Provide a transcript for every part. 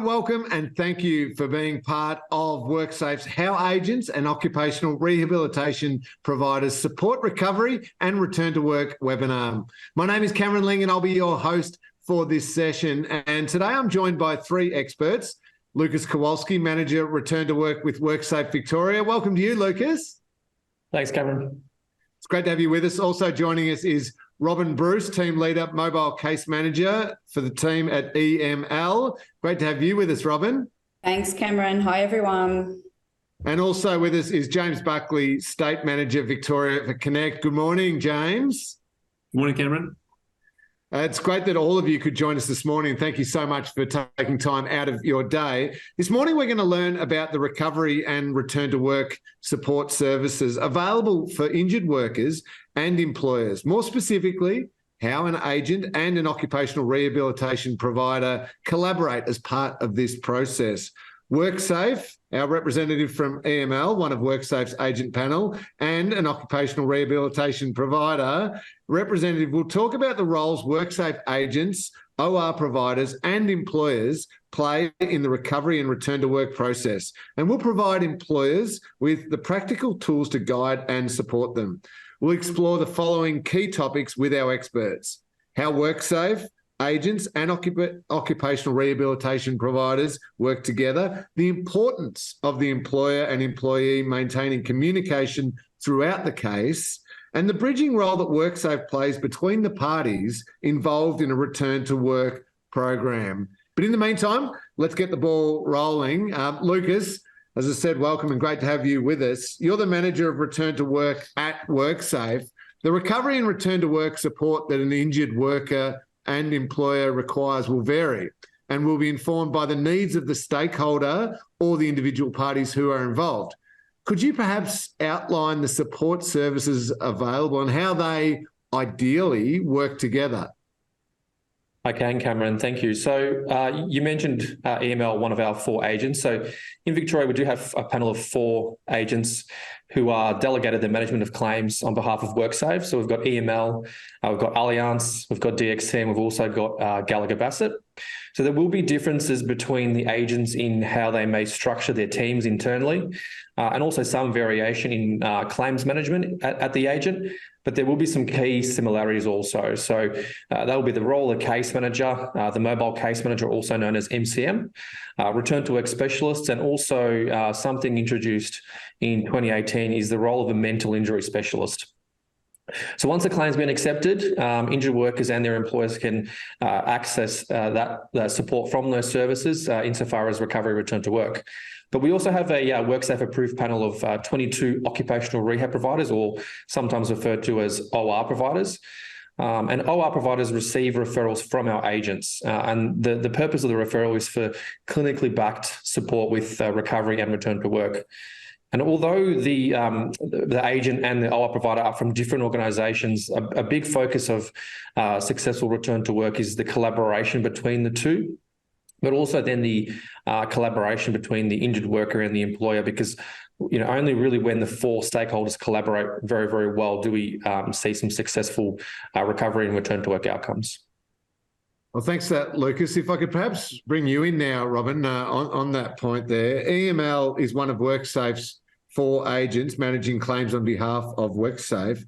welcome and thank you for being part of WorkSafe's How Agents and Occupational Rehabilitation Providers Support Recovery and Return to Work webinar. My name is Cameron Ling and I'll be your host for this session. And today I'm joined by three experts. Lucas Kowalski, Manager Return to Work with WorkSafe Victoria. Welcome to you, Lucas. Thanks, Cameron. It's great to have you with us. Also joining us is Robin Bruce, Team Leader, Mobile Case Manager for the team at EML. Great to have you with us, Robin. Thanks, Cameron. Hi, everyone. And also with us is James Buckley, State Manager, Victoria for Connect. Good morning, James. Good morning, Cameron. It's great that all of you could join us this morning. Thank you so much for taking time out of your day. This morning, we're going to learn about the recovery and return to work support services available for injured workers and employers. More specifically, how an agent and an occupational rehabilitation provider collaborate as part of this process. WorkSafe, our representative from EML, one of WorkSafe's agent panel, and an occupational rehabilitation provider representative will talk about the roles WorkSafe agents, OR providers and employers play in the recovery and return to work process. And we'll provide employers with the practical tools to guide and support them. We'll explore the following key topics with our experts: how WorkSafe agents and occupational rehabilitation providers work together, the importance of the employer and employee maintaining communication throughout the case, and the bridging role that WorkSafe plays between the parties involved in a return to work program. But in the meantime, let's get the ball rolling. Lucas, as I said, welcome and great to have you with us. You're the Manager of Return to Work at WorkSafe. The recovery and return to work support that an injured worker and employer requires will vary and will be informed by the needs of the stakeholder or the individual parties who are involved. Could you perhaps outline the support services available and how they ideally work together? I can, Cameron. Thank you. So you mentioned EML, one of our four agents. So in Victoria, we do have a panel of four agents who are delegated the management of claims on behalf of WorkSafe. So we've got EML, we've got Allianz, we've got DXT, and we've also got Gallagher Bassett. So there will be differences between the agents in how they may structure their teams internally, and also some variation in claims management at the agent. But there will be some key similarities also. So that will be the role of case manager, the mobile case manager, also known as MCM, return to work specialists, and also something introduced in 2018 is the role of a mental injury specialist. So once a claim's been accepted, injured workers and their employers can access that support from those services insofar as recovery return to work. But we also have a WorkSafe approved panel of 22 occupational rehab providers, or sometimes referred to as OR providers. And OR providers receive referrals from our agents. And the purpose of the referral is for clinically backed support with recovery and return to work. And although the agent and the OR provider are from different organisations, a big focus of successful return to work is the collaboration between the two, but also then the collaboration between the injured worker and the employer, because only really when the four stakeholders collaborate very, very well do we see some successful recovery and return to work outcomes. Well, thanks for that, Lucas. If I could perhaps bring you in now, Robin, on that point there. EML is one of WorkSafe's four agents managing claims on behalf of WorkSafe.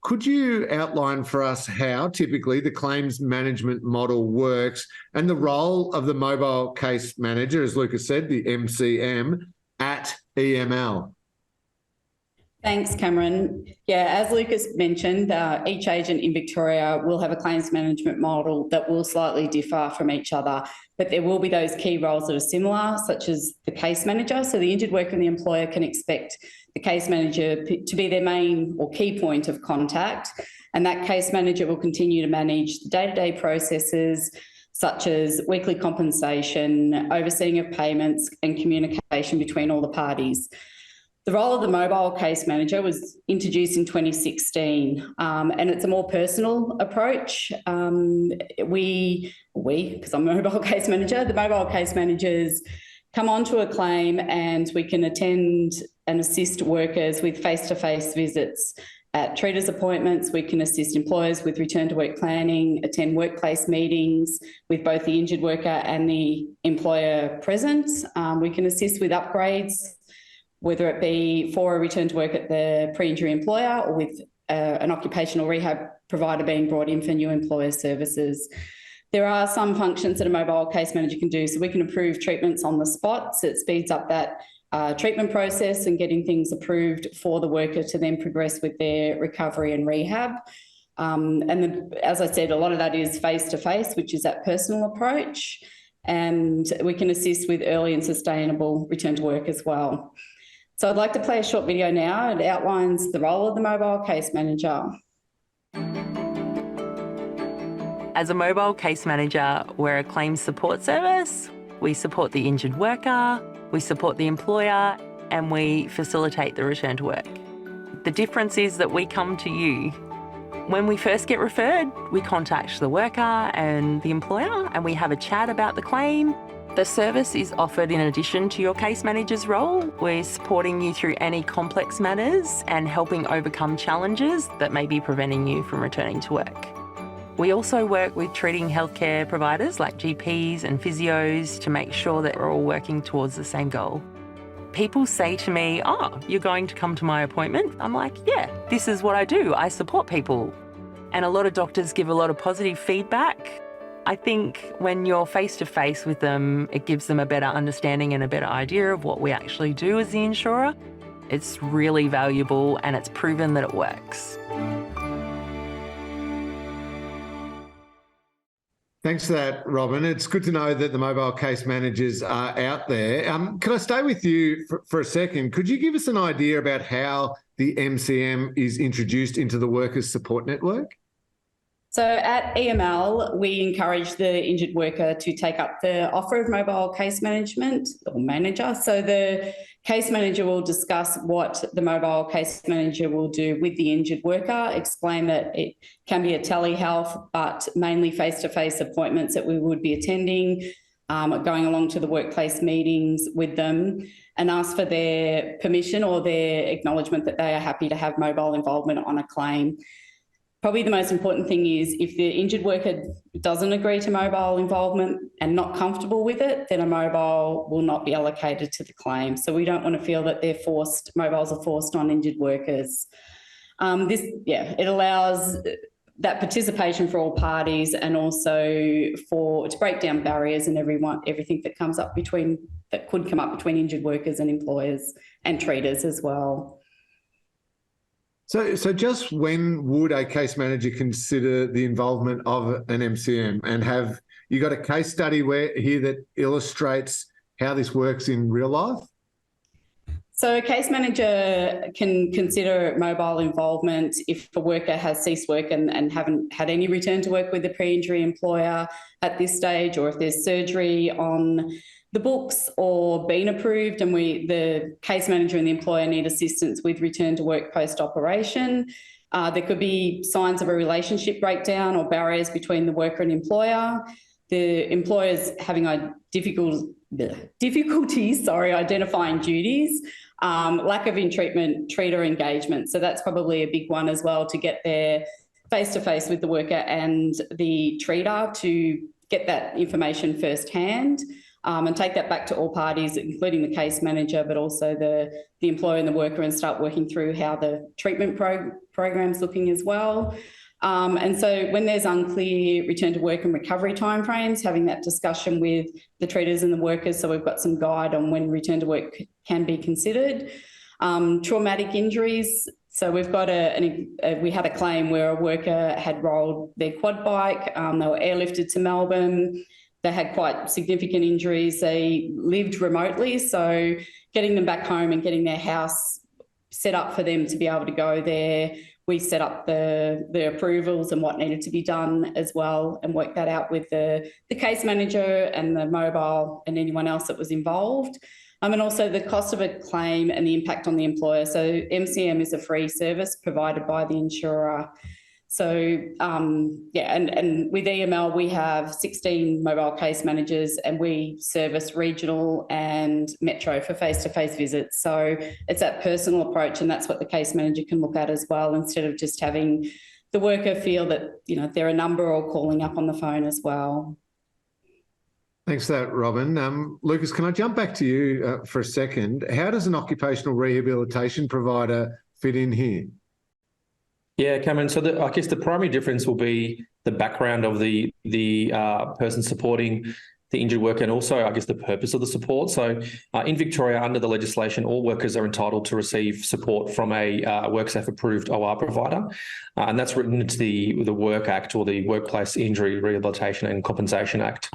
Could you outline for us how typically the claims management model works and the role of the mobile case manager, as Lucas said, the MCM, at EML? Thanks, Cameron. Yeah, as Lucas mentioned, each agent in Victoria will have a claims management model that will slightly differ from each other, but there will be those key roles that are similar, such as the case manager. So the injured worker and the employer can expect the case manager to be their main or key point of contact, and that case manager will continue to manage the day-to-day processes, such as weekly compensation, overseeing of payments, and communication between all the parties. The role of the mobile case manager was introduced in 2016, and it's a more personal approach. Because I'm a mobile case manager, the mobile case managers come onto a claim and we can attend and assist workers with face-to-face visits at treaters appointments. We can assist employers with return to work planning, attend workplace meetings with both the injured worker and the employer present. We can assist with upgrades, whether it be for a return to work at the pre-injury employer or with an occupational rehab provider being brought in for new employer services. There are some functions that a mobile case manager can do. So we can approve treatments on the spot. So it speeds up that treatment process and getting things approved for the worker to then progress with their recovery and rehab. As I said, a lot of that is face-to-face, which is that personal approach. And we can assist with early and sustainable return to work as well. So I'd like to play a short video now. It outlines the role of the mobile case manager. As a mobile case manager, we're a claims support service. We support the injured worker, we support the employer, and we facilitate the return to work. The difference is that we come to you. When we first get referred, we contact the worker and the employer and we have a chat about the claim. The service is offered in addition to your case manager's role. We're supporting you through any complex matters and helping overcome challenges that may be preventing you from returning to work. We also work with treating healthcare providers like GPs and physios to make sure that we're all working towards the same goal. People say to me, "Oh, you're going to come to my appointment?" I'm like, "Yeah, this is what I do. I support people." And a lot of doctors give a lot of positive feedback. I think when you're face-to-face with them, it gives them a better understanding and a better idea of what we actually do as the insurer. It's really valuable and it's proven that it works. Thanks for that, Robin. It's good to know that the mobile case managers are out there. Can I stay with you for a second? Could you give us an idea about how the MCM is introduced into the workers' support network? So at EML, we encourage the injured worker to take up the offer of mobile case management or manager. So the case manager will discuss what the mobile case manager will do with the injured worker, explain that it can be a telehealth, but mainly face-to-face appointments that we would be attending, going along to the workplace meetings with them, and ask for their permission or their acknowledgement that they are happy to have mobile involvement on a claim. Probably the most important thing is if the injured worker doesn't agree to mobile involvement and not comfortable with it, then a mobile will not be allocated to the claim. So we don't want to feel that mobiles are forced on injured workers. It allows that participation for all parties and also to break down barriers and everything that could come up between injured workers and employers and treaters as well. So just when would a case manager consider the involvement of an MCM? And have you got a case study here that illustrates how this works in real life? So a case manager can consider mobile involvement if a worker has ceased work and haven't had any return to work with the pre-injury employer at this stage, or if there's surgery on the books or been approved and the case manager and the employer need assistance with return to work post-operation. There could be signs of a relationship breakdown or barriers between the worker and employer. The employer's having difficulties identifying duties, lack of in-treatment treater engagement. So that's probably a big one as well, to get there face-to-face with the worker and the treater to get that information firsthand. And take that back to all parties, including the case manager, but also the employer and the worker, and start working through how the treatment program's looking as well. And so when there's unclear return to work and recovery timeframes, having that discussion with the treaters and the workers, so we've got some guide on when return to work can be considered. Traumatic injuries. So we've got we had a claim where a worker had rolled their quad bike. They were airlifted to Melbourne. They had quite significant injuries. They lived remotely, so getting them back home and getting their house set up for them to be able to go there. We set up the approvals and what needed to be done as well, and worked that out with the case manager and the mobile and anyone else that was involved. And also the cost of a claim and the impact on the employer. So MCM is a free service provided by the insurer. So, and with EML, we have 16 mobile case managers, and we service regional and metro for face-to-face visits. So it's that personal approach, and that's what the case manager can look at as well, instead of just having the worker feel that, they're a number or calling up on the phone as well. Thanks for that, Robin. Lucas, can I jump back to you for a second? How does an occupational rehabilitation provider fit in here? Yeah, Cameron. So I guess the primary difference will be the background of the person supporting the injured worker, and also, I guess, the purpose of the support. So in Victoria, under the legislation, all workers are entitled to receive support from a WorkSafe approved OR provider. And that's written into the Work Act, or the Workplace Injury Rehabilitation and Compensation Act.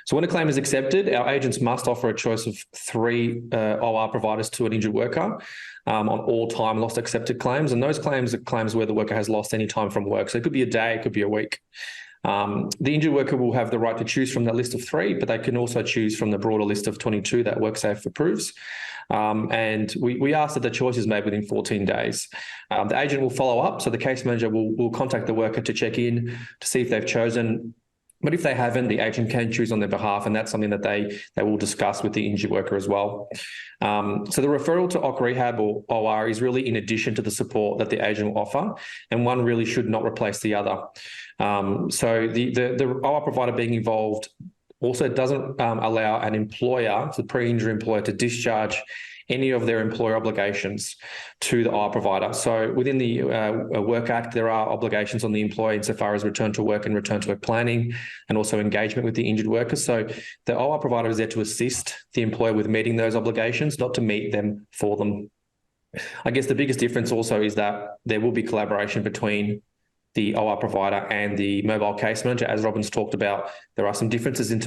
So when a claim is accepted, our agents must offer a choice of 3 OR providers to an injured worker on all time lost accepted claims. And those claims are claims where the worker has lost any time from work. So it could be a day, it could be a week. The injured worker will have the right to choose from that list of 3, but they can also choose from the broader list of 22 that WorkSafe approves. And we ask that the choice is made within 14 days. The agent will follow up, so the case manager will contact the worker to check in to see if they've chosen. But if they haven't, the agent can choose on their behalf, and that's something that they will discuss with the injured worker as well. So the referral to OC Rehab or OR is really in addition to the support that the agent will offer, and one really should not replace the other. So the OR provider being involved also doesn't allow an employer, the pre-injury employer, to discharge any of their employer obligations to the OR provider. So within the Work Act, there are obligations on the employer insofar as return to work and return to work planning, and also engagement with the injured worker. So the OR provider is there to assist the employer with meeting those obligations, not to meet them for them. I guess the biggest difference also is that there will be collaboration between the OR provider and the mobile case manager. As Robin's talked about, there are some differences as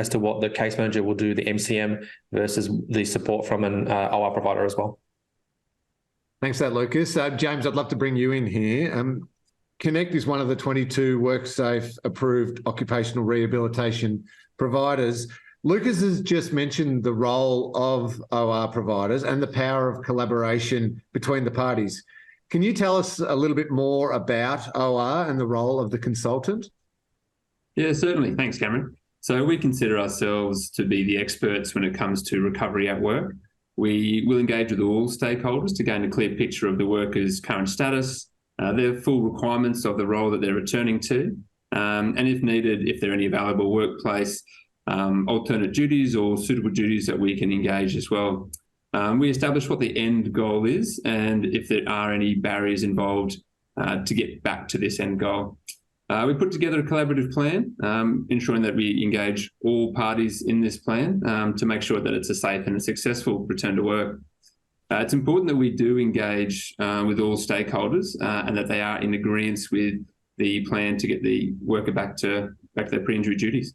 to what the case manager will do, the MCM, versus the support from an OR provider as well. Thanks for that, Lucas. James, I'd love to bring you in here. Connect is one of the 22 WorkSafe approved occupational rehabilitation providers. Lucas has just mentioned the role of OR providers and the power of collaboration between the parties. Can you tell us a little bit more about OR and the role of the consultant? Yeah, certainly. Thanks, Cameron. So we consider ourselves to be the experts when it comes to recovery at work. We will engage with all stakeholders to gain a clear picture of the worker's current status, their full requirements of the role that they're returning to, and if needed, if there are any available workplace alternate duties or suitable duties that we can engage as well. We establish what the end goal is and if there are any barriers involved to get back to this end goal. We put together a collaborative plan, ensuring that we engage all parties in this plan to make sure that it's a safe and a successful return to work. It's important that we do engage with all stakeholders and that they are in agreement with the plan to get the worker back to their pre-injury duties.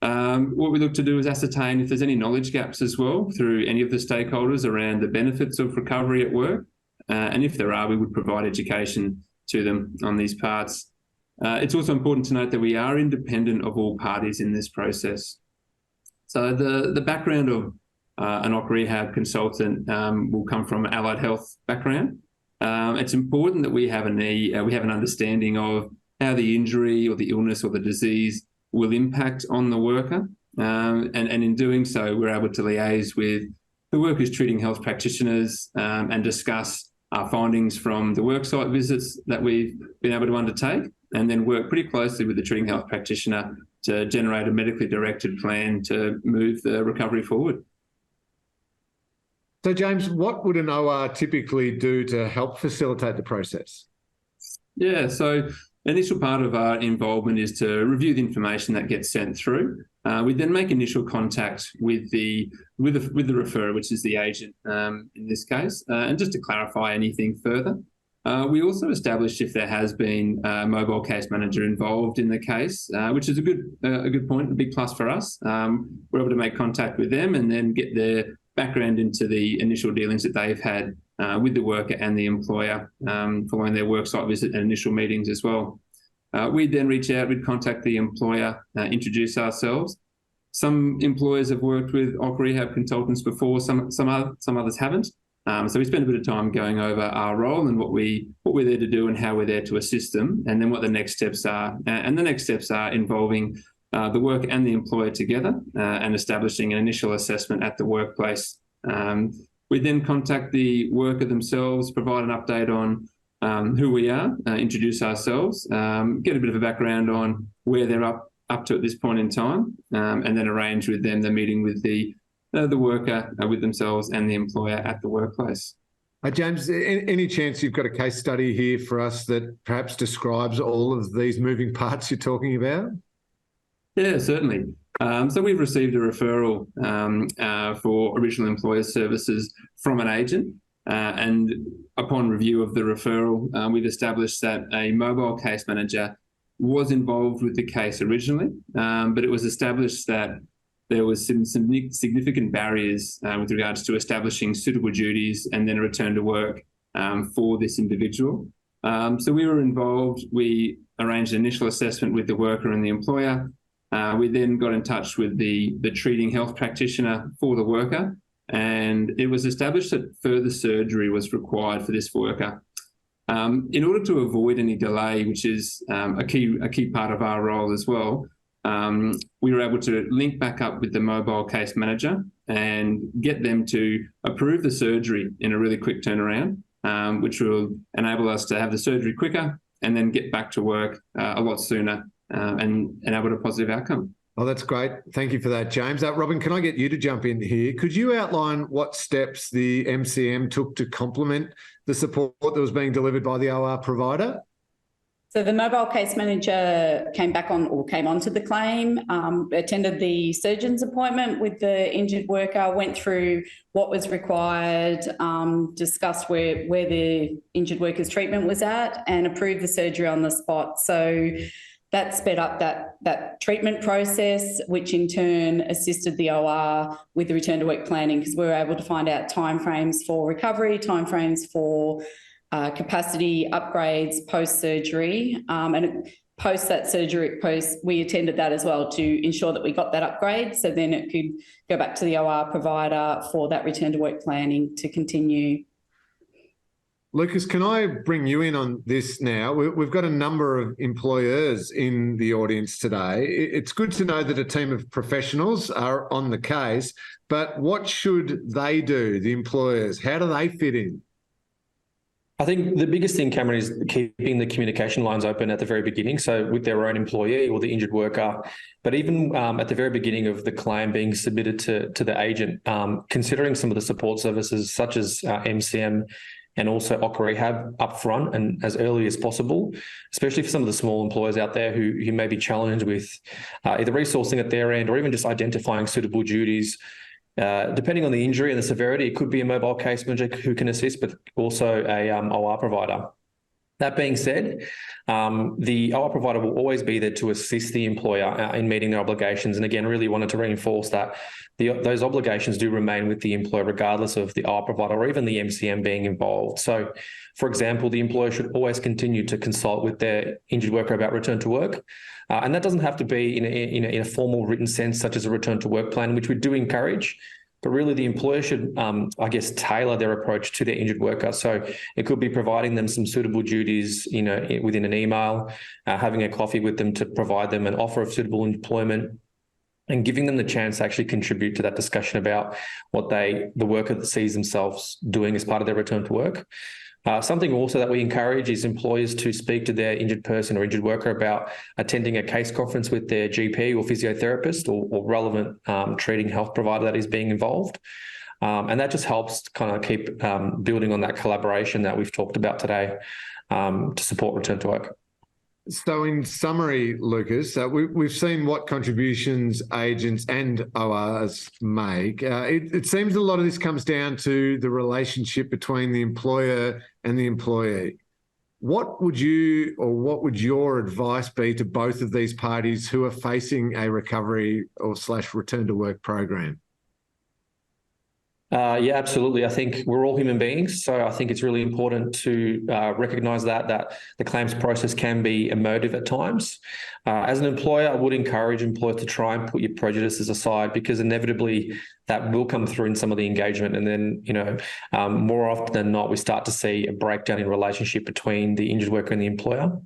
What we look to do is ascertain if there's any knowledge gaps as well through any of the stakeholders around the benefits of recovery at work. And if there are, we would provide education to them on these parts. It's also important to note that we are independent of all parties in this process. So the background of an OC Rehab consultant will come from an allied health background. It's important that we have an understanding of how the injury or the illness or the disease will impact on the worker. And in doing so, we're able to liaise with the workers' treating health practitioners and discuss our findings from the worksite visits that we've been able to undertake, and then work pretty closely with the treating health practitioner to generate a medically directed plan to move the recovery forward. So, James, what would an OR typically do to help facilitate the process? Yeah, so initial part of our involvement is to review the information that gets sent through. We then make initial contact with the referrer, which is the agent in this case, and just to clarify anything further. We also establish if there has been a mobile case manager involved in the case, which is a good point, a big plus for us. We're able to make contact with them and then get their background into the initial dealings that they've had with the worker and the employer following their worksite visit and initial meetings as well. We'd then reach out, we'd contact the employer, introduce ourselves. Some employers have worked with OC Rehab consultants before, some others haven't. So we spent a bit of time going over our role and what we're there to do and how we're there to assist them, and then what the next steps are. And the next steps are involving the worker and the employer together and establishing an initial assessment at the workplace. We then contact the worker themselves, provide an update on who we are, introduce ourselves, get a bit of a background on where they're up to at this point in time, and then arrange with them the meeting with the worker, with themselves and the employer at the workplace. James, any chance you've got a case study here for us that perhaps describes all of these moving parts you're talking about? Yeah, certainly. So we've received a referral for original employer services from an agent, and upon review of the referral, we've established that a mobile case manager was involved with the case originally, but it was established that there was some significant barriers with regards to establishing suitable duties and then a return to work for this individual. So we were involved. We arranged an initial assessment with the worker and the employer. We then got in touch with the treating health practitioner for the worker, and it was established that further surgery was required for this worker. In order to avoid any delay, which is a key part of our role as well, we were able to link back up with the mobile case manager and get them to approve the surgery in a really quick turnaround, which will enable us to have the surgery quicker and then get back to work a lot sooner and enable a positive outcome. Oh, that's great. Thank you for that, James. Robin, can I get you to jump in here? Could you outline what steps the MCM took to complement the support that was being delivered by the OR provider? So the mobile case manager came onto the claim, attended the surgeon's appointment with the injured worker, went through what was required, discussed where the injured worker's treatment was at, and approved the surgery on the spot. So that sped up that treatment process, which in turn assisted the OR with the return to work planning, because we were able to find out timeframes for recovery, timeframes for capacity upgrades post-surgery, and post that surgery, we attended that as well to ensure that we got that upgrade, so then it could go back to the OR provider for that return to work planning to continue. Lucas, can I bring you in on this now? We've got a number of employers in the audience today. It's good to know that a team of professionals are on the case, but what should they do, the employers? How do they fit in? I think the biggest thing, Cameron, is keeping the communication lines open at the very beginning. So with their own employee or the injured worker, but even at the very beginning of the claim being submitted to the agent, considering some of the support services such as MCM and also Occupational Rehab upfront and as early as possible, especially for some of the small employers out there who may be challenged with either resourcing at their end or even just identifying suitable duties. Depending on the injury and the severity, it could be a mobile case manager who can assist, but also a OR provider. That being said, the OR provider will always be there to assist the employer in meeting their obligations. And again, really wanted to reinforce that those obligations do remain with the employer regardless of the OR provider or even the MCM being involved. So, for example, the employer should always continue to consult with their injured worker about return to work. And that doesn't have to be in a formal written sense, such as a return to work plan, which we do encourage. But really, the employer should, tailor their approach to their injured worker. So it could be providing them some suitable duties, within an email, having a coffee with them to provide them an offer of suitable employment, and giving them the chance to actually contribute to that discussion about what the worker sees themselves doing as part of their return to work. Something also that we encourage is employers to speak to their injured person or injured worker about attending a case conference with their GP or physiotherapist or relevant treating health provider that is being involved. And that just helps kind of keep building on that collaboration that we've talked about today to support return to work. So in summary, Lucas, we've seen what contributions agents and ORs make. It seems a lot of this comes down to the relationship between the employer and the employee. What would your advice be to both of these parties who are facing a recovery or /return to work program? Yeah, absolutely. I think we're all human beings, so I think it's really important to recognise that the claims process can be emotive at times. As an employer, I would encourage employers to try and put your prejudices aside, because inevitably that will come through in some of the engagement, and then more often than not, we start to see a breakdown in relationship between the injured worker and the employer.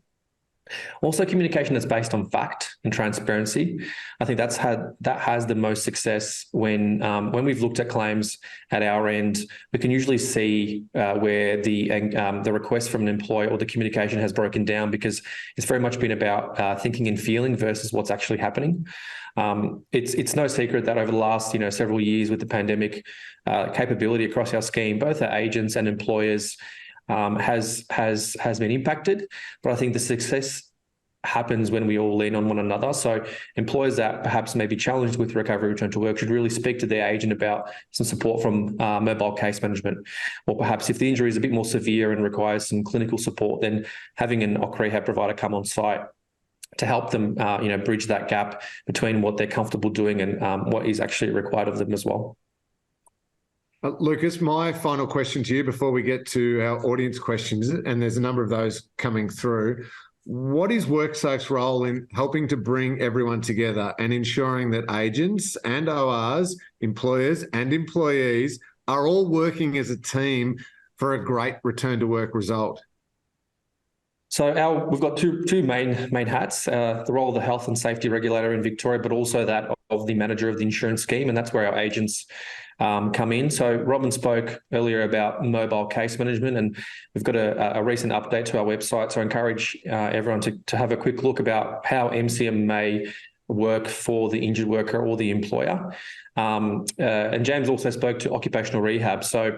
Also, communication that's based on fact and transparency. I think that has the most success when we've looked at claims at our end. We can usually see where the request from an employer or the communication has broken down, because it's very much been about thinking and feeling versus what's actually happening. It's no secret that over the last several years with the pandemic, capability across our scheme, both our agents and employers, has been impacted, but I think the success happens when we all lean on one another. So employers that perhaps may be challenged with recovery return to work should really speak to their agent about some support from mobile case management, or perhaps if the injury is a bit more severe and requires some clinical support, then having an OC rehab provider come on site to help them bridge that gap between what they're comfortable doing and what is actually required of them as well. Lucas, my final question to you before we get to our audience questions, and there's a number of those coming through. What is WorkSafe's role in helping to bring everyone together and ensuring that agents and ORs, employers and employees are all working as a team for a great return to work result? So we've got two main hats, the role of the health and safety regulator in Victoria, but also that of the manager of the insurance scheme, and that's where our agents come in. So Robin spoke earlier about mobile case management, and we've got a recent update to our website. So I encourage everyone to have a quick look about how MCM may work for the injured worker or the employer. And James also spoke to occupational rehab. So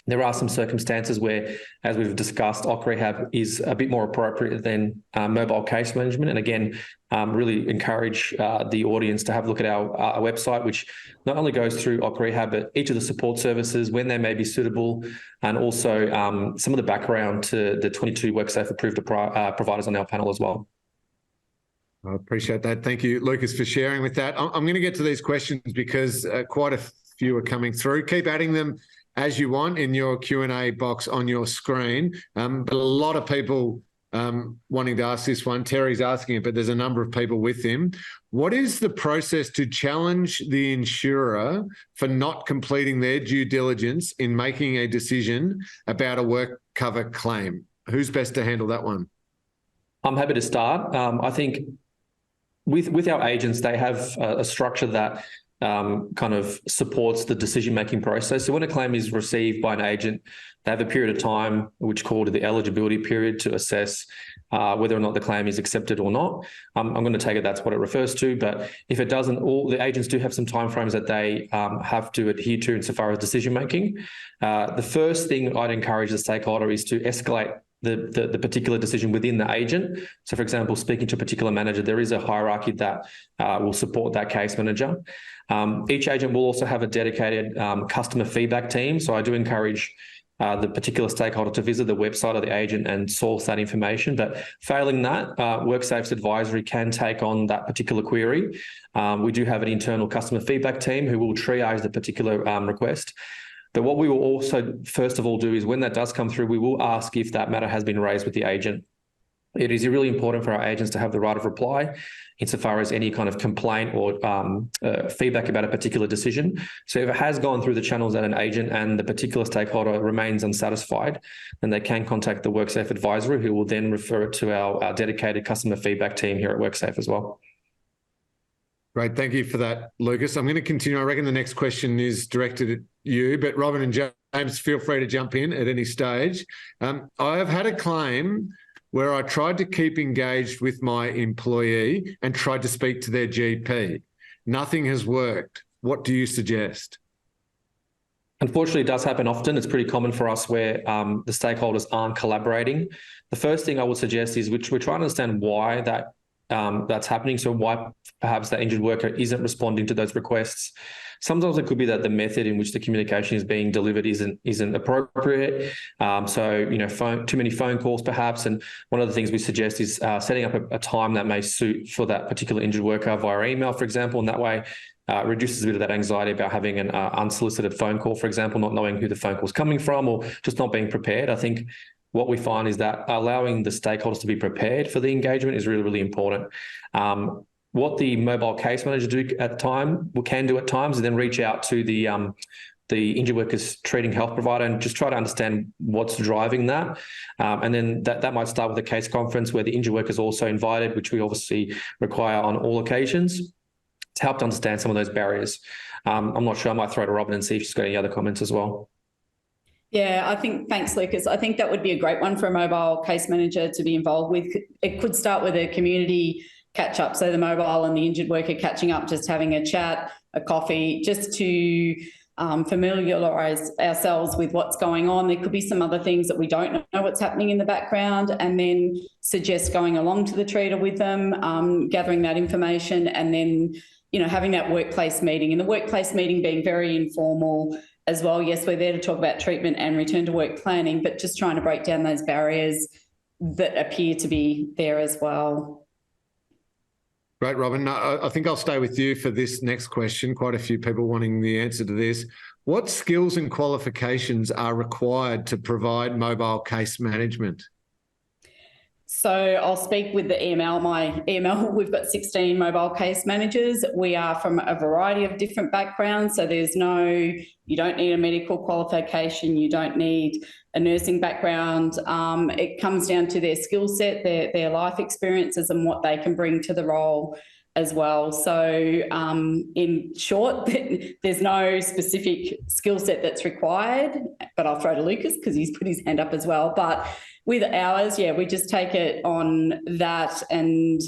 there are some circumstances where, as we've discussed, OC rehab is a bit more appropriate than mobile case management. And again, really encourage the audience to have a look at our website, which not only goes through OC rehab, but each of the support services, when they may be suitable, and also some of the background to the 22 WorkSafe approved providers on our panel as well. I appreciate that. Thank you, Lucas, for sharing with that. I'm going to get to these questions because quite a few are coming through. Keep adding them as you want in your Q&A box on your screen. But a lot of people wanting to ask this one. Terry's asking it, but there's a number of people with him. What is the process to challenge the insurer for not completing their due diligence in making a decision about a work cover claim? Who's best to handle that one? I'm happy to start. I think with our agents, they have a structure that kind of supports the decision-making process. So when a claim is received by an agent, they have a period of time, which is called the eligibility period, to assess whether or not the claim is accepted or not. I'm going to take it that's what it refers to, but if it doesn't, all the agents do have some timeframes that they have to adhere to insofar as decision-making. The first thing I'd encourage the stakeholder is to escalate the particular decision within the agent. So, for example, speaking to a particular manager, there is a hierarchy that will support that case manager. Each agent will also have a dedicated customer feedback team. So I do encourage the particular stakeholder to visit the website of the agent and source that information. But failing that, WorkSafe's advisory can take on that particular query. We do have an internal customer feedback team who will triage the particular request. But what we will also, first of all, do is when that does come through, we will ask if that matter has been raised with the agent. It is really important for our agents to have the right of reply insofar as any kind of complaint or feedback about a particular decision. So if it has gone through the channels at an agent and the particular stakeholder remains unsatisfied, then they can contact the WorkSafe advisory, who will then refer it to our dedicated customer feedback team here at WorkSafe as well. Great. Thank you for that, Lucas. I'm going to continue. I reckon the next question is directed at you, but Robin and James, feel free to jump in at any stage. I have had a claim where I tried to keep engaged with my employee and tried to speak to their GP. Nothing has worked. What do you suggest? Unfortunately, it does happen often. It's pretty common for us where the stakeholders aren't collaborating. The first thing I would suggest is we're trying to understand why that's happening. So why perhaps that injured worker isn't responding to those requests. Sometimes it could be that the method in which the communication is being delivered isn't appropriate. So, too many phone calls perhaps. And one of the things we suggest is setting up a time that may suit for that particular injured worker via email, for example. And that way reduces a bit of that anxiety about having an unsolicited phone call, for example, not knowing who the phone call is coming from, or just not being prepared. I think what we find is that allowing the stakeholders to be prepared for the engagement is really, really important. What the mobile case manager can do at times is then reach out to the injured workers treating health provider and just try to understand what's driving that. And then that might start with a case conference where the injured worker is also invited, which we obviously require on all occasions, to help to understand some of those barriers. I'm not sure, I might throw to Robin and see if she's got any other comments as well. Yeah, thanks, Lucas. I think that would be a great one for a mobile case manager to be involved with. It could start with a community catch up. So the mobile and the injured worker catching up, just having a chat, a coffee, just to familiarise ourselves with what's going on. There could be some other things that we don't know what's happening in the background, and then suggest going along to the treater with them, gathering that information, and then, having that workplace meeting. And the workplace meeting being very informal as well. Yes, we're there to talk about treatment and return to work planning, but just trying to break down those barriers that appear to be there as well. Great, Robin. I think I'll stay with you for this next question. Quite a few people wanting the answer to this. What skills and qualifications are required to provide mobile case management? So I'll speak with the EML. My EML, we've got 16 mobile case managers. We are from a variety of different backgrounds. So you don't need a medical qualification. You don't need a nursing background. It comes down to their skill set, their life experiences, and what they can bring to the role as well. So in short, there's no specific skill set that's required, but I'll throw to Lucas because he's put his hand up as well. But with ours, we just take it on that. And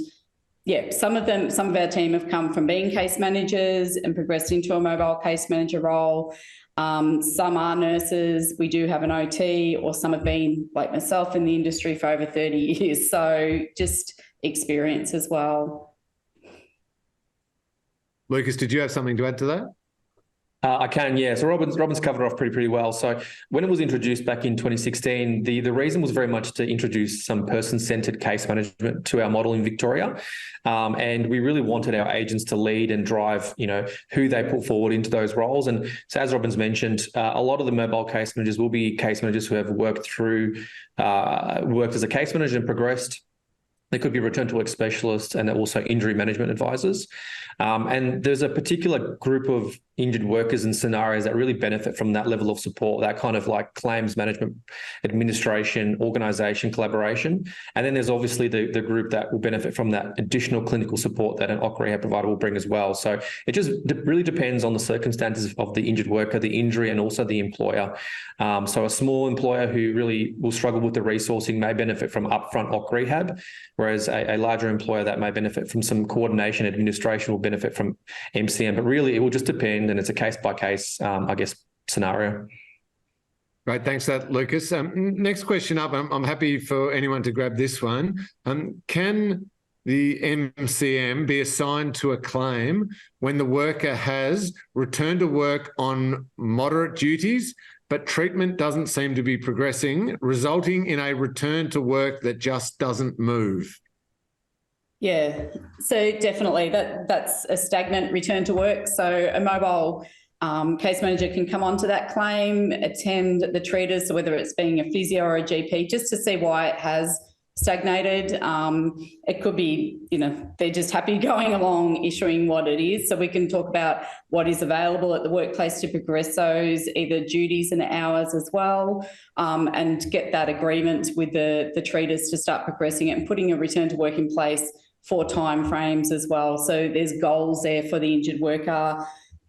some of our team have come from being case managers and progressed into a mobile case manager role. Some are nurses. We do have an OT, or some have been, like myself, in the industry for over 30 years. So just experience as well. Lucas, did you have something to add to that? I can, yeah. So Robin's covered it off pretty well. So when it was introduced back in 2016, the reason was very much to introduce some person-centred case management to our model in Victoria. And we really wanted our agents to lead and drive, who they put forward into those roles. And so as Robin's mentioned, a lot of the mobile case managers will be case managers who have worked as a case manager and progressed. They could be return to work specialists and also injury management advisors. And there's a particular group of injured workers and scenarios that really benefit from that level of support, that kind of like claims management, administration, organisation, collaboration. And then there's obviously the group that will benefit from that additional clinical support that an Occ rehab provider will bring as well. So it just really depends on the circumstances of the injured worker, the injury, and also the employer. So a small employer who really will struggle with the resourcing may benefit from upfront Occ rehab, whereas a larger employer that may benefit from some coordination, administration will benefit from MCM. But really, it will just depend, and it's a case-by-case, scenario. Great, thanks for that, Lucas. Next question up, I'm happy for anyone to grab this one. Can the MCM be assigned to a claim when the worker has returned to work on moderate duties, but treatment doesn't seem to be progressing, resulting in a return to work that just doesn't move? Yeah, so definitely that's a stagnant return to work. So a mobile case manager can come onto that claim, attend the treaters, so whether it's being a physio or a GP, just to see why it has stagnated. It could be, they're just happy going along, issuing what it is. So we can talk about what is available at the workplace to progress those, either duties and hours as well, and get that agreement with the treaters to start progressing it and putting a return to work in place for timeframes as well. So there's goals there for the injured worker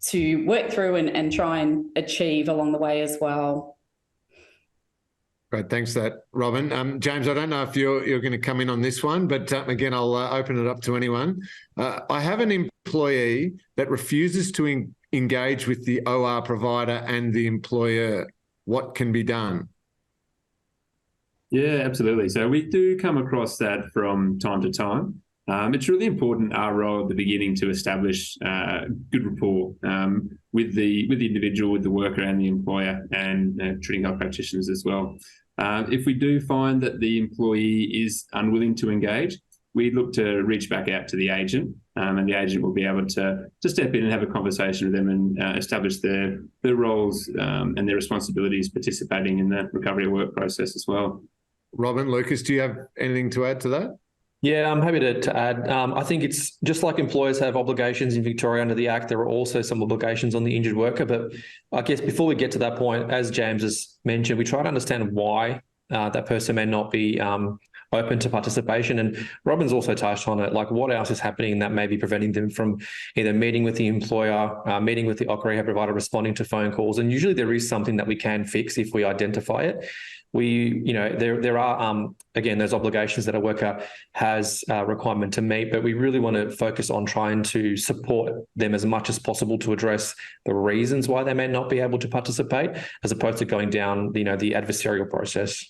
to work through and try and achieve along the way as well. Great, thanks for that, Robin. James, I don't know if you're going to come in on this one, but again, I'll open it up to anyone. I have an employee that refuses to engage with the OR provider and the employer. What can be done? Yeah, absolutely. So we do come across that from time to time. It's really important, our role at the beginning, to establish good rapport with the individual, with the worker and the employer, and treating health practitioners as well. If we do find that the employee is unwilling to engage, we look to reach back out to the agent and the agent will be able to step in and have a conversation with them and establish their roles and their responsibilities participating in the recovery at work process as well. Robin, Lucas, do you have anything to add to that? Yeah, I'm happy to add. I think it's just like employers have obligations in Victoria under the Act, there are also some obligations on the injured worker. But I guess before we get to that point, as James has mentioned, we try to understand why that person may not be open to participation. And Robin's also touched on it, like what else is happening that may be preventing them from either meeting with the employer, meeting with the Occupational Rehab provider, responding to phone calls. And usually there is something that we can fix if we identify it. There are, again, those obligations that a worker has a requirement to meet, but we really want to focus on trying to support them as much as possible to address the reasons why they may not be able to participate, as opposed to going down, the adversarial process.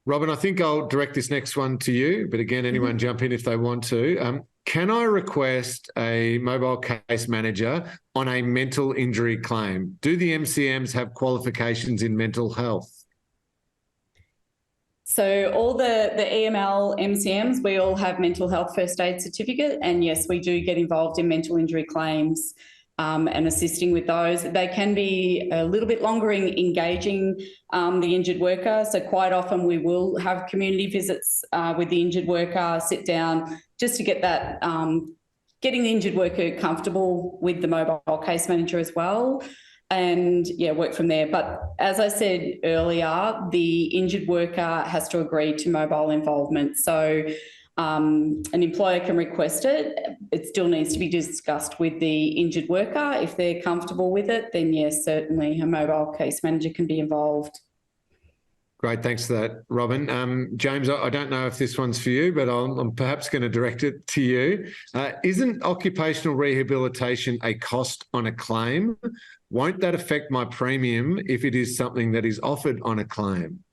Robin, I think I'll direct this next one to you, but again, anyone jump in if they want to. Can I request a mobile case manager on a mental injury claim? Do the MCMs have qualifications in mental health? So all the EML MCMs, we all have mental health first aid certificate. And yes, we do get involved in mental injury claims and assisting with those. They can be a little bit longer in engaging the injured worker. So quite often we will have community visits with the injured worker, sit down just to get that, getting the injured worker comfortable with the mobile case manager as well. And yeah, work from there. But as I said earlier, the injured worker has to agree to mobile involvement. So an employer can request it. It still needs to be discussed with the injured worker. If they're comfortable with it, then yes, certainly a mobile case manager can be involved. Great, thanks for that, Robin. James, I don't know if this one's for you, but I'm perhaps going to direct it to you. Isn't occupational rehabilitation a cost on a claim? Won't that affect my premium if it is something that is offered on a claim?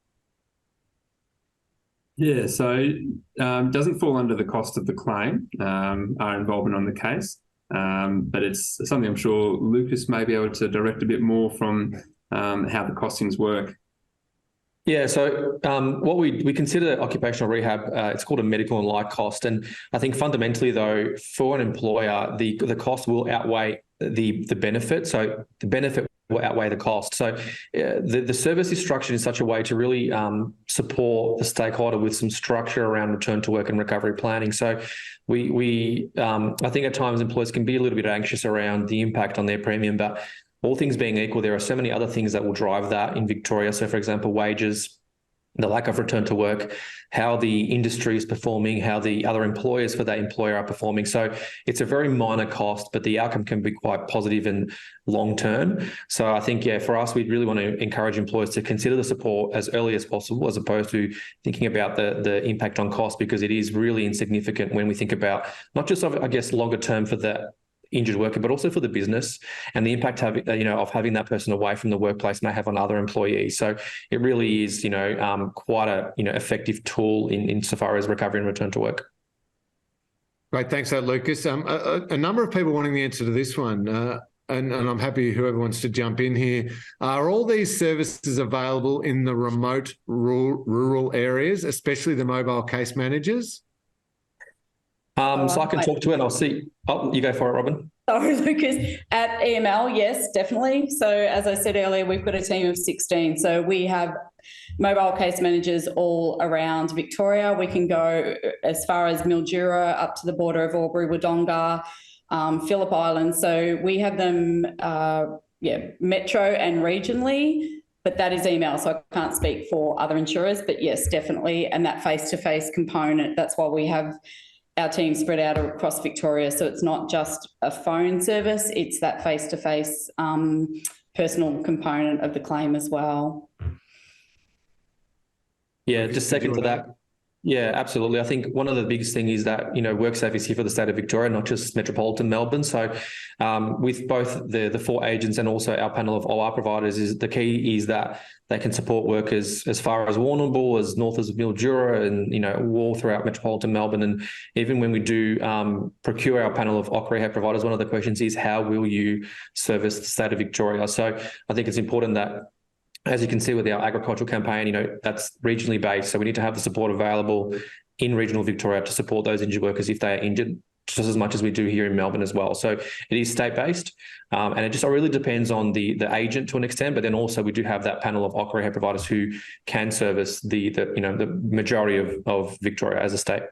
Yeah, so doesn't fall under the cost of the claim, our involvement on the case, but it's something I'm sure Lucas may be able to direct a bit more from how the costings work. Yeah, so what we consider occupational rehab, it's called a medical and like cost. And I think fundamentally, though, for an employer, the cost will outweigh the benefit. So the benefit will outweigh the cost. So the service is structured in such a way to really support the stakeholder with some structure around return to work and recovery planning. So I think at times employers can be a little bit anxious around the impact on their premium, but all things being equal, there are so many other things that will drive that in Victoria. So, for example, wages, the lack of return to work, how the industry is performing, how the other employers for that employer are performing. So it's a very minor cost, but the outcome can be quite positive and long-term. So I think, yeah, for us, we'd really want to encourage employers to consider the support as early as possible, as opposed to thinking about the impact on cost, because it is really insignificant when we think about not just, I guess, longer term for the injured worker, but also for the business and the impact of having that person away from the workplace may have on other employees. So it really is, quite a effective tool insofar as recovery and return to work. Great, thanks for that, Lucas. A number of people wanting the answer to this one, and I'm happy whoever wants to jump in here. Are all these services available in the remote rural areas, especially the mobile case managers? So I can talk to it and I'll see. Oh, you go for it, Robin. Sorry, Lucas. At EML, yes, definitely. So as I said earlier, we've got a team of 16. So we have mobile case managers all around Victoria. We can go as far as Mildura up to the border of Albury-Wodonga, Phillip Island. So we have them, metro and regionally, but that is email. So I can't speak for other insurers, but yes, definitely. And that face-to-face component, that's why we have our team spread out across Victoria. So it's not just a phone service, it's that face-to-face personal component of the claim as well. Yeah, just second to that. Yeah, absolutely. I think one of the biggest things is that, WorkSafe is here for the state of Victoria, not just metropolitan Melbourne. So with both the 4 agents and also our panel of OR providers, the key is that they can support workers as far as Warrnambool, as north as Mildura, and, all throughout metropolitan Melbourne. And even when we do procure our panel of OC rehab providers, one of the questions is, how will you service the state of Victoria? So I think it's important that, as you can see with our agricultural campaign, that's regionally based. So we need to have the support available in regional Victoria to support those injured workers if they are injured, just as much as we do here in Melbourne as well. So it is state-based, and it just really depends on the agent to an extent, but then also we do have that panel of OC rehab providers who can service the majority of Victoria as a state.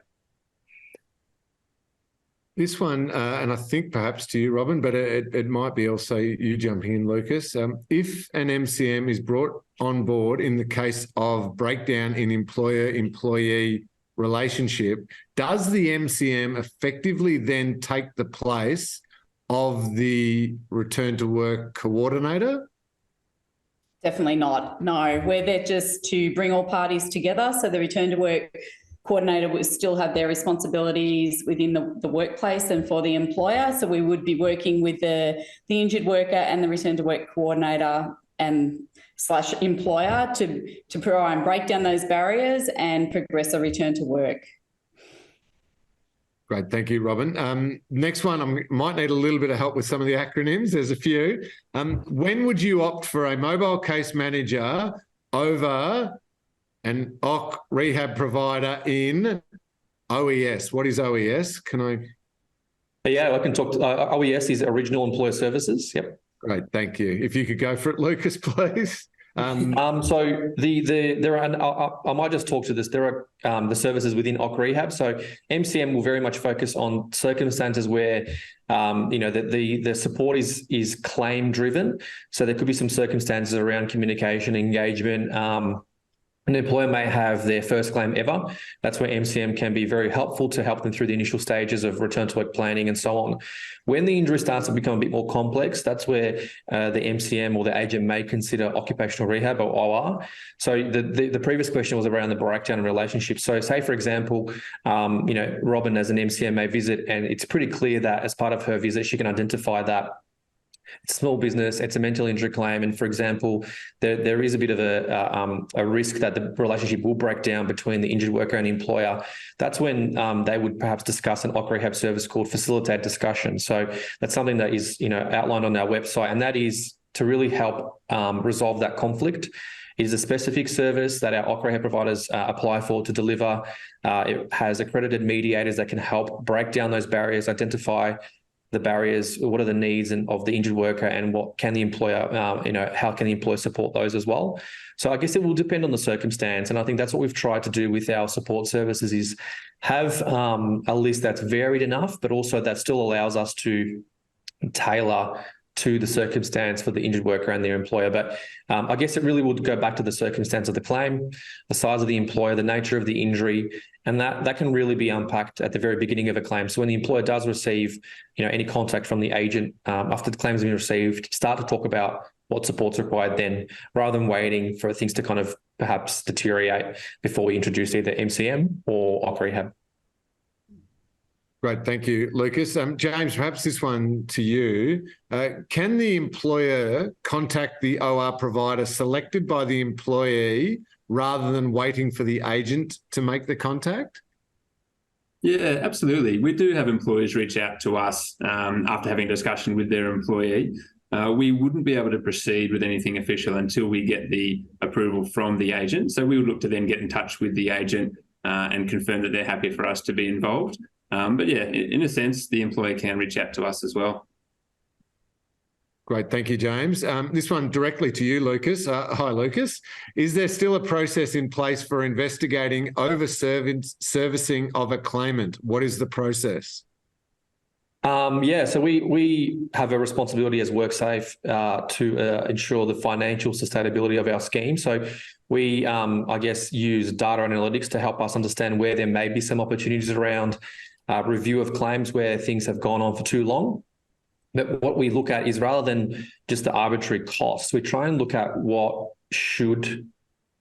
This one, and I think perhaps to you, Robin, but it might be also you jumping in, Lucas. If an MCM is brought on board in the case of breakdown in employer-employee relationship, does the MCM effectively then take the place of the return to work coordinator? Definitely not. No, we're there just to bring all parties together. So the return to work coordinator will still have their responsibilities within the workplace and for the employer. So we would be working with the injured worker and the return to work coordinator and / employer to try and break down those barriers and progress a return to work. Great. Thank you, Robin. Next one, I might need a little bit of help with some of the acronyms. There's a few. When would you opt for a mobile case manager over an OC rehab provider in OES? What is OES? Can I? Yeah, I can talk to OES is Original Employer Services. Yep. Great, thank you. If you could go for it, Lucas, please. So there are, I might just talk to this. There are the services within OC Rehab. So MCM will very much focus on circumstances where the support is claim driven. So there could be some circumstances around communication, engagement. An employer may have their first claim ever. That's where MCM can be very helpful to help them through the initial stages of return to work planning and so on. When the injury starts to become a bit more complex, that's where the MCM or the agent may consider occupational rehab or OR. So the previous question was around the breakdown in relationships. So say, for example, Robin as an MCM may visit, and it's pretty clear that as part of her visit, she can identify that it's a small business, it's a mental injury claim, and for example, there is a bit of a risk that the relationship will break down between the injured worker and the employer. That's when they would perhaps discuss an OC rehab service called facilitated discussion. So that's something that is outlined on our website, and that is to really help resolve that conflict. It is a specific service that our OC rehab providers apply for to deliver. It has accredited mediators that can help break down those barriers, identify the barriers, what are the needs of the injured worker, and what can the employer, how can the employer support those as well? So I guess it will depend on the circumstance. And I think that's what we've tried to do with our support services is have a list that's varied enough, but also that still allows us to tailor to the circumstance for the injured worker and their employer. But I guess it really would go back to the circumstance of the claim, the size of the employer, the nature of the injury, and that can really be unpacked at the very beginning of a claim. So when the employer does receive, any contact from the agent after the claim has been received, start to talk about what support's required then, rather than waiting for things to kind of perhaps deteriorate before we introduce either MCM or OC rehab. Great, thank you, Lucas. James, perhaps this one to you. Can the employer contact the OR provider selected by the employee rather than waiting for the agent to make the contact? Yeah, absolutely. We do have employers reach out to us after having a discussion with their employee. We wouldn't be able to proceed with anything official until we get the approval from the agent. So we would look to then get in touch with the agent and confirm that they're happy for us to be involved. But yeah, in a sense, the employer can reach out to us as well. Great. Thank you, James. This one directly to you, Lucas. Hi, Lucas. Is there still a process in place for investigating over-servicing of a claimant? What is the process? So we have a responsibility as WorkSafe to ensure the financial sustainability of our scheme. So we, use data analytics to help us understand where there may be some opportunities around review of claims where things have gone on for too long. But what we look at is rather than just the arbitrary costs, we try and look at what should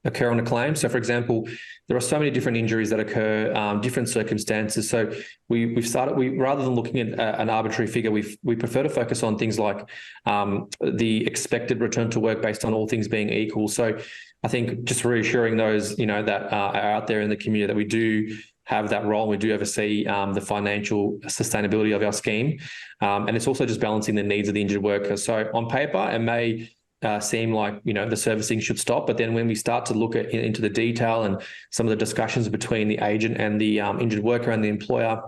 occur on a claim. So, for example, there are so many different injuries that occur, different circumstances. So rather than looking at an arbitrary figure, we prefer to focus on things like the expected return to work based on all things being equal. So I think just reassuring those, that are out there in the community that we do have that role. We do oversee the financial sustainability of our scheme. And it's also just balancing the needs of the injured worker. So on paper, it may seem like, the servicing should stop. But then when we start to look into the detail and some of the discussions between the agent and the injured worker and the employer,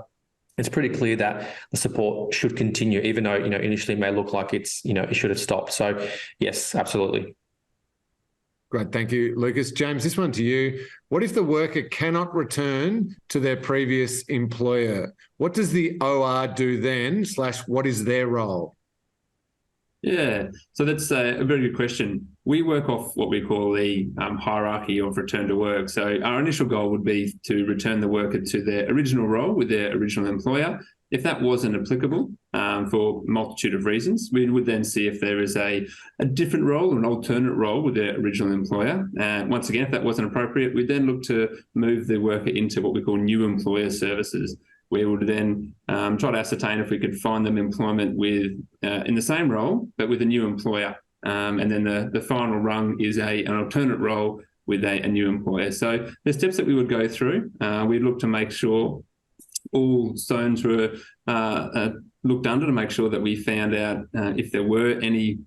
it's pretty clear that the support should continue, even though, initially it may look like it should have stopped. So yes, absolutely. Great. Thank you, Lucas. James, this one to you. What if the worker cannot return to their previous employer? What does the OR do then, / what is their role? Yeah, so that's a very good question. We work off what we call the hierarchy of return to work. So our initial goal would be to return the worker to their original role with their original employer. If that wasn't applicable for a multitude of reasons, we would then see if there is a different role, an alternate role with their original employer. And once again, if that wasn't appropriate, we'd then look to move the worker into what we call new employer services. We would then try to ascertain if we could find them employment with in the same role, but with a new employer. And then the final rung is an alternate role with a new employer. So the steps that we would go through, we'd look to make sure all stones were looked under to make sure that we found out if there were any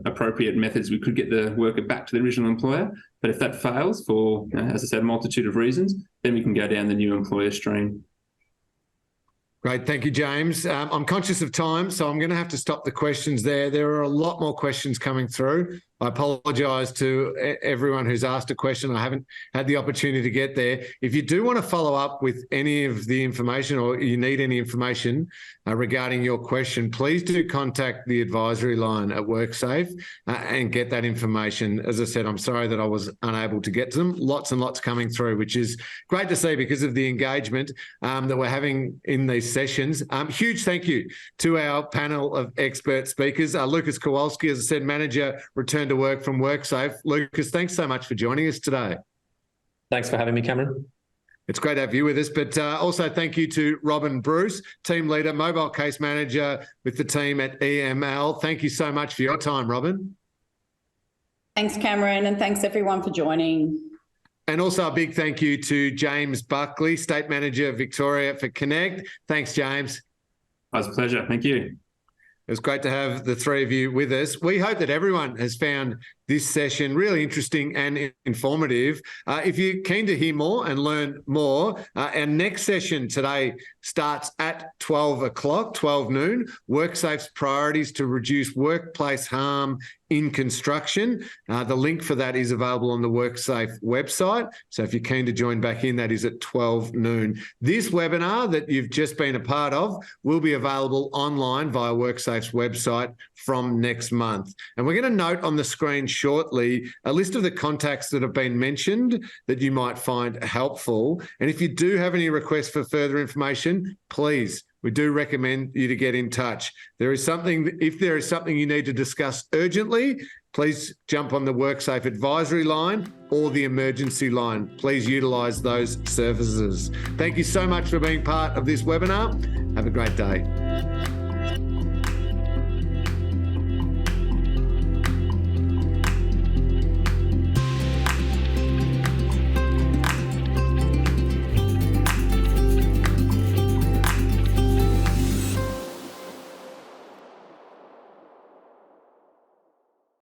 appropriate methods we could get the worker back to the original employer. But if that fails for, as I said, a multitude of reasons, then we can go down the new employer stream. Great. Thank you, James. I'm conscious of time, so I'm going to have to stop the questions there. There are a lot more questions coming through. I apologise to everyone who's asked a question. I haven't had the opportunity to get there. If you do want to follow up with any of the information or you need any information regarding your question, please do contact the advisory line at WorkSafe and get that information. As I said, I'm sorry that I was unable to get to them. Lots and lots coming through, which is great to see because of the engagement that we're having in these sessions. Huge thank you to our panel of expert speakers. Lucas Kowalski, as I said, Manager, Return to Work from WorkSafe. Lucas, thanks so much for joining us today. Thanks for having me, Cameron. It's great to have you with us, but also thank you to Robin Bruce, Team Leader, Mobile Case Manager with the team at EML. Thank you so much for your time, Robin. Thanks, Cameron, and thanks everyone for joining. And also a big thank you to James Buckley, State Manager, Victoria for Connect. Thanks, James. It was a pleasure. Thank you. It was great to have the three of you with us. We hope that everyone has found this session really interesting and informative. If you're keen to hear more and learn more, our next session today starts at 12 o'clock, 12 noon, WorkSafe's priorities to reduce workplace harm in construction. The link for that is available on the WorkSafe website. So if you're keen to join back in, that is at 12 noon. This webinar that you've just been a part of will be available online via WorkSafe's website from next month. And we're going to note on the screen shortly a list of the contacts that have been mentioned that you might find helpful. And if you do have any requests for further information, please, we do recommend you to get in touch. If there is something you need to discuss urgently, please jump on the WorkSafe advisory line or the emergency line. Please utilise those services. Thank you so much for being part of this webinar. Have a great day.